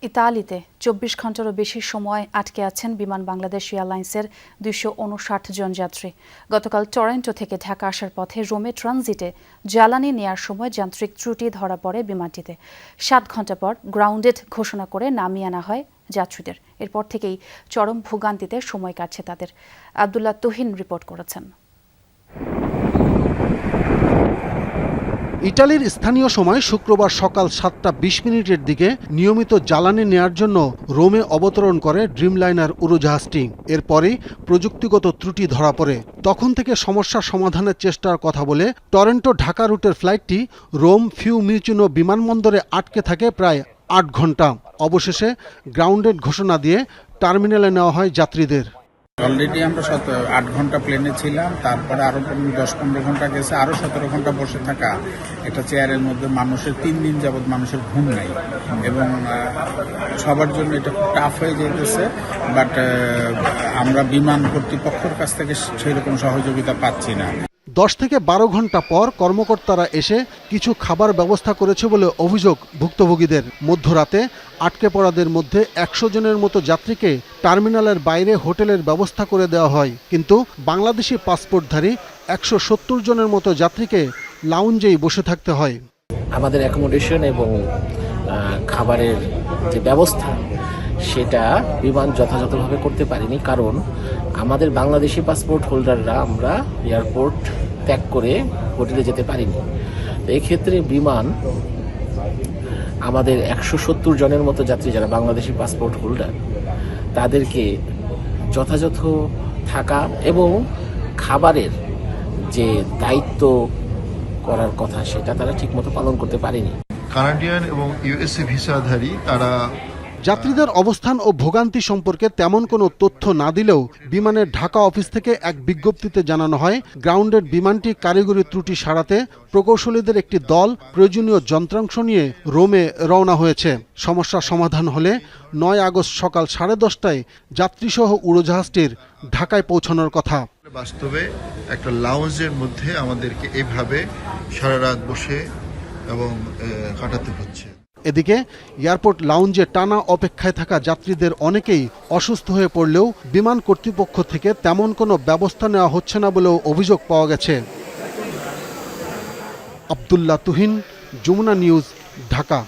ইতালিতে ২৪ ঘন্টারও বেশি সময় আটকে আছেন বিমান বাংলাদেশ এয়ারলাইন্সের ২৫৯ জন যাত্রী। গতকাল টরন্টো থেকে ঢাকা আসার পথে রোমে ট্রানজিটে জ্বালানি নেয়ার সময় যান্ত্রিক ত্রুটি ধরা পড়ে বিমানটিতে। ৭ ঘন্টা পর গ্রাউন্ডেড ঘোষণা করে নামিয়ে আনা হয় যাত্রীদের। এরপর থেকেই চরম ভোগান্তিতে সময় কাটছে তাদের। আব্দুল্লাহ তুহিন রিপোর্ট করেছেন। ইটালির স্থানীয় সময় শুক্রবার সকাল ৭টা ২০ দিকে নিয়মিত জ্বালানি নেয়ার জন্য রোমে অবতরণ করে ড্রিমলাইনার উড়োজাহাজটি। এরপরেই প্রযুক্তিগত ত্রুটি ধরা পড়ে। তখন থেকে সমস্যা সমাধানের চেষ্টার কথা বলে টরন্টো ঢাকা রুটের ফ্লাইটটি রোম ফিউমিচিনো বিমানবন্দরে আটকে থাকে প্রায় ৮ ঘন্টা। অবশেষে গ্রাউন্ডেড ঘোষণা দিয়ে টার্মিনালে নেওয়া হয় যাত্রীদের। অলরেডি আমরা ৮ ঘন্টা প্লেনে ছিলাম, তারপরে আরো ১০-১৫ ঘন্টা গেছে, আরো ১৭ ঘন্টা বসে থাকা একটা চেয়ারের মধ্যে মানুষের ৩ দিন যাবৎ মানুষের ঘুম নাই এবং সবার জন্য এটা খুব টাফ হয়ে যেতেছে। বাট আমরা বিমান কর্তৃপক্ষের কাছ থেকে সেরকম সহযোগিতা পাচ্ছি না। ১০ থেকে ১২ ঘন্টা পর কর্মকর্তারা এসে কিছু খাবার ব্যবস্থা করেছে বলে অভিযোগ ভুক্তভোগীদের। মধ্যরাতে আটকে পড়াদের মধ্যে ১০০ জনের মতো যাত্রীকে টার্মিনালের বাইরে হোটেলের ব্যবস্থা করে দেওয়া হয়, কিন্তু বাংলাদেশি পাসপোর্টধারী ১৭০ জনের মতো যাত্রীকে লাউঞ্জেই বসে থাকতে হয়। আমাদের অ্যাকোমোডেশন এবং খাবারের যে ব্যবস্থা সেটা বিমান যথাযথভাবে করতে পারিনি, কারণ আমাদের বাংলাদেশি পাসপোর্ট হোল্ডাররা আমরা এয়ারপোর্ট ত্যাগ করে হোটেলে যেতে পারিনি। তো এক্ষেত্রে বিমান আমাদের ১৭০ জনের মতো যাত্রী যারা বাংলাদেশি পাসপোর্ট হোল্ডার তাদেরকে যথাযথ থাকা এবং খাবারের যে দায়িত্ব করার কথা সেটা তারা ঠিকমতো পালন করতে পারেনি। কানাডিয়ান এবং ইউএসএ ভিসাধারী তারা যাত্রীদের অবস্থান ও ভোগান্তি সম্পর্কে তেমন কোনো তথ্য না দিলেও বিমানের ঢাকা অফিস থেকে এক বিজ্ঞপ্তিতে জানানো হয়, গ্রাউন্ডেড বিমানটি কারিগরি ত্রুটি সারাতে প্রকৌশলীদের একটি দল প্রয়োজনীয় যন্ত্রাংশ নিয়ে রোমে রওনা হয়েছে। সমস্যা সমাধান হলে ৯ আগস্ট সকাল 10:30টায় যাত্রীসহ উড়োজাহাজটির ঢাকায় পৌঁছানোর কথা। বাস্তবে একটা লাউঞ্জের মধ্যে আমাদেরকে এভাবে সারা রাত বসে এবং কাটাতে হচ্ছে। এদিকে এয়ারপোর্ট লাউঞ্জে টানা অপেক্ষায় থাকা যাত্রীদের অনেকেই অসুস্থ হয়ে পড়লেও বিমান কর্তৃপক্ষ থেকে তেমন কোনো ব্যবস্থা নেওয়া হচ্ছে না বলেও অভিযোগ পাওয়া গেছে। আব্দুল্লাহ তুহিন, যমুনা নিউজ, ঢাকা।